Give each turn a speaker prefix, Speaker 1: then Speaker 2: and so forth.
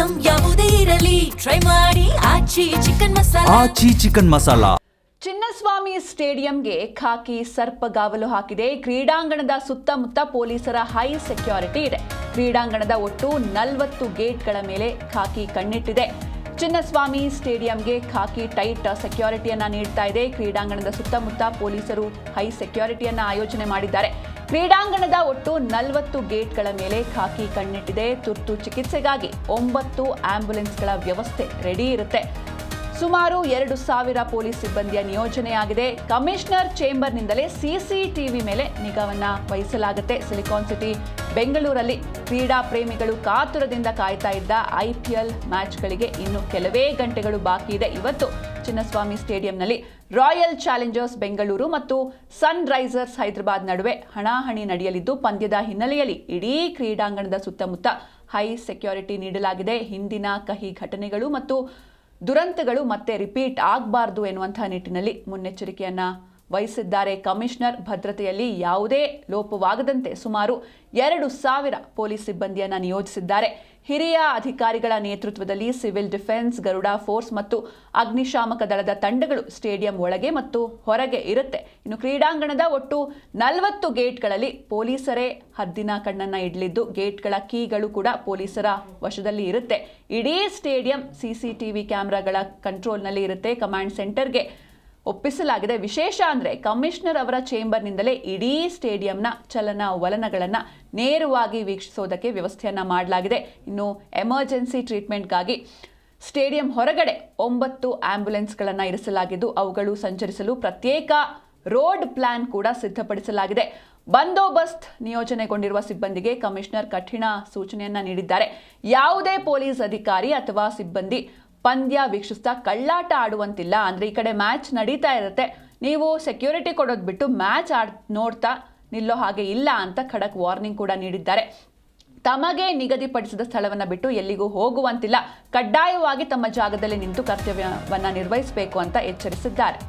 Speaker 1: Item ಯಾವುದೇ ಇರಲಿ try ಮಾಡಿ ಆಚಿ ಚಿಕನ್ ಮಸಾಲಾ.
Speaker 2: ಚಿನ್ನಸ್ವಾಮಿ ಸ್ಟೇಡಿಯಂಗೆ ಖಾಕಿ ಸರ್ಪಗಾವಲು ಹಾಕಿದೆ. ಕ್ರೀಡಾಂಗಣದ ಸುತ್ತಮುತ್ತ ಪೊಲೀಸರ ಹೈ ಸೆಕ್ಯೂರಿಟಿ ಇದೆ. ಕ್ರೀಡಾಂಗಣದ ಒಟ್ಟು 40 ಗೇಟ್ಗಳ ಮೇಲೆ ಖಾಕಿ ಕಣ್ಣಿಟ್ಟಿದೆ. ಚಿನ್ನಸ್ವಾಮಿ ಸ್ಟೇಡಿಯಂಗೆ ಖಾಕಿ ಟೈಟ್ ಸೆಕ್ಯೂರಿಟಿಯನ್ನ ನೀಡ್ತಾ ಇದೆ. ಕ್ರೀಡಾಂಗಣದ ಸುತ್ತಮುತ್ತ ಪೊಲೀಸರು ಹೈ ಸೆಕ್ಯೂರಿಟಿಯನ್ನ ಆಯೋಜನೆ ಮಾಡಿದ್ದಾರೆ. ಕ್ರೀಡಾಂಗಣದ ಒಟ್ಟು 40 ಗೇಟ್ಗಳ ಮೇಲೆ ಖಾಕಿ ಕಣ್ಣಿಟ್ಟಿದೆ. ತುರ್ತು ಚಿಕಿತ್ಸೆಗಾಗಿ 9 ಆಂಬ್ಯುಲೆನ್ಸ್ಗಳ ವ್ಯವಸ್ಥೆ ರೆಡಿ ಇರುತ್ತೆ. ಸುಮಾರು 2,000 ಪೊಲೀಸ್ ಸಿಬ್ಬಂದಿಯ ನಿಯೋಜನೆಯಾಗಿದೆ. ಕಮಿಷನರ್ ಚೇಂಬರ್ನಿಂದಲೇ ಸಿಸಿಟಿವಿ ಮೇಲೆ ನಿಗಾವನ್ನ ವಹಿಸಲಾಗುತ್ತೆ. ಸಿಲಿಕಾನ್ ಸಿಟಿ ಬೆಂಗಳೂರಲ್ಲಿ ಕ್ರೀಡಾ ಪ್ರೇಮಿಗಳು ಕಾತುರದಿಂದ ಕಾಯ್ತಾ ಇದ್ದ IPL ಮ್ಯಾಚ್ಗಳಿಗೆ ಇನ್ನು ಕೆಲವೇ ಗಂಟೆಗಳು ಬಾಕಿ ಇದೆ. ಇವತ್ತು ಚಿನ್ನಸ್ವಾಮಿ ಸ್ಟೇಡಿಯಂನಲ್ಲಿ ರಾಯಲ್ ಚಾಲೆಂಜರ್ಸ್ ಬೆಂಗಳೂರು ಮತ್ತು ಸನ್ ರೈಸರ್ಸ್ ಹೈದರಾಬಾದ್ ನಡುವೆ ಹಣಾಹಣಿ ನಡೆಯಲಿದ್ದು, ಪಂದ್ಯದ ಹಿನ್ನೆಲೆಯಲ್ಲಿ ಇಡೀ ಕ್ರೀಡಾಂಗಣದ ಸುತ್ತಮುತ್ತ ಹೈ ಸೆಕ್ಯೂರಿಟಿ ನೀಡಲಾಗಿದೆ. ಹಿಂದಿನ ಕಹಿ ಘಟನೆಗಳು ಮತ್ತು ದುರಂತಗಳು ಮತ್ತೆ ರಿಪೀಟ್ ಆಗಬಾರದು ಎನ್ನುವಂತಹ ನಿಟ್ಟಿನಲ್ಲಿ ಮುನ್ನೆಚ್ಚರಿಕೆಯನ್ನ ವಹಿಸಿದ್ದಾರೆ ಕಮಿಷನರ್. ಭದ್ರತೆಯಲ್ಲಿ ಯಾವುದೇ ಲೋಪವಾಗದಂತೆ ಸುಮಾರು 2,000 ಪೊಲೀಸ್ ಸಿಬ್ಬಂದಿಯನ್ನ ನಿಯೋಜಿಸಿದ್ದಾರೆ. ಹಿರಿಯ ಅಧಿಕಾರಿಗಳ ನೇತೃತ್ವದಲ್ಲಿ ಸಿವಿಲ್ ಡಿಫೆನ್ಸ್, ಗರುಡ ಫೋರ್ಸ್ ಮತ್ತು ಅಗ್ನಿಶಾಮಕ ದಳದ ತಂಡಗಳು ಸ್ಟೇಡಿಯಂ ಒಳಗೆ ಮತ್ತು ಹೊರಗೆ ಇರುತ್ತೆ. ಇನ್ನು ಕ್ರೀಡಾಂಗಣದ ಒಟ್ಟು 40 ಗೇಟ್ಗಳಲ್ಲಿ ಪೊಲೀಸರೇ ಹದ್ದಿನ ಕಣ್ಣನ್ನ ಇಡಲಿದ್ದು, ಗೇಟ್ಗಳ ಕೀಗಳು ಕೂಡ ಪೊಲೀಸರ ವಶದಲ್ಲಿ ಇರುತ್ತೆ. ಇಡೀ ಸ್ಟೇಡಿಯಂ CCTV ಕ್ಯಾಮೆರಾಗಳ ಕಂಟ್ರೋಲ್ನಲ್ಲಿ ಇರುತ್ತೆ. ಕಮಾಂಡ್ ಸೆಂಟರ್ಗೆ ಒಪ್ಪಿಸಲಾಗಿದೆ. ವಿಶೇಷ ಅಂದರೆ ಕಮಿಷನರ್ ಅವರ ಚೇಂಬರ್ನಿಂದಲೇ ಇಡೀ ಸ್ಟೇಡಿಯಂನ ಚಲನವಲನಗಳನ್ನು ನೇರವಾಗಿ ವೀಕ್ಷಿಸೋದಕ್ಕೆ ವ್ಯವಸ್ಥೆಯನ್ನ ಮಾಡಲಾಗಿದೆ. ಇನ್ನು ಎಮರ್ಜೆನ್ಸಿ ಟ್ರೀಟ್ಮೆಂಟ್ಗಾಗಿ ಸ್ಟೇಡಿಯಂ ಹೊರಗಡೆ 9 ಆಂಬ್ಯುಲೆನ್ಸ್ಗಳನ್ನು ಇರಿಸಲಾಗಿದ್ದು, ಅವುಗಳು ಸಂಚರಿಸಲು ಪ್ರತ್ಯೇಕ ರೋಡ್ ಪ್ಲಾನ್ ಕೂಡ ಸಿದ್ಧಪಡಿಸಲಾಗಿದೆ. ಬಂದೋಬಸ್ತ್ ನಿಯೋಜನೆಗೊಂಡಿರುವ ಸಿಬ್ಬಂದಿಗೆ ಕಮಿಷನರ್ ಕಠಿಣ ಸೂಚನೆಯನ್ನ ನೀಡಿದ್ದಾರೆ. ಯಾವುದೇ ಪೊಲೀಸ್ ಅಧಿಕಾರಿ ಅಥವಾ ಸಿಬ್ಬಂದಿ ಪಂದ್ಯ ವೀಕ್ಷಿಸ್ತಾ ಕಳ್ಳಾಟ ಆಡುವಂತಿಲ್ಲ. ಅಂದರೆ ಈ ಕಡೆ ಮ್ಯಾಚ್ ನಡೀತಾ ಇರುತ್ತೆ, ನೀವು ಸೆಕ್ಯೂರಿಟಿ ಕೊಡೋದು ಬಿಟ್ಟು ಮ್ಯಾಚ್ ನೋಡ್ತಾ ನಿಲ್ಲೋ ಹಾಗೆ ಇಲ್ಲ ಅಂತ ಖಡಕ್ ವಾರ್ನಿಂಗ್ ಕೂಡ ನೀಡಿದ್ದಾರೆ. ತಮಗೆ ನಿಗದಿಪಡಿಸಿದ ಸ್ಥಳವನ್ನು ಬಿಟ್ಟು ಎಲ್ಲಿಗೂ ಹೋಗುವಂತಿಲ್ಲ, ಕಡ್ಡಾಯವಾಗಿ ತಮ್ಮ ಜಾಗದಲ್ಲಿ ನಿಂತು ಕರ್ತವ್ಯವನ್ನು ನಿರ್ವಹಿಸಬೇಕು ಅಂತ ಎಚ್ಚರಿಸಿದ್ದಾರೆ.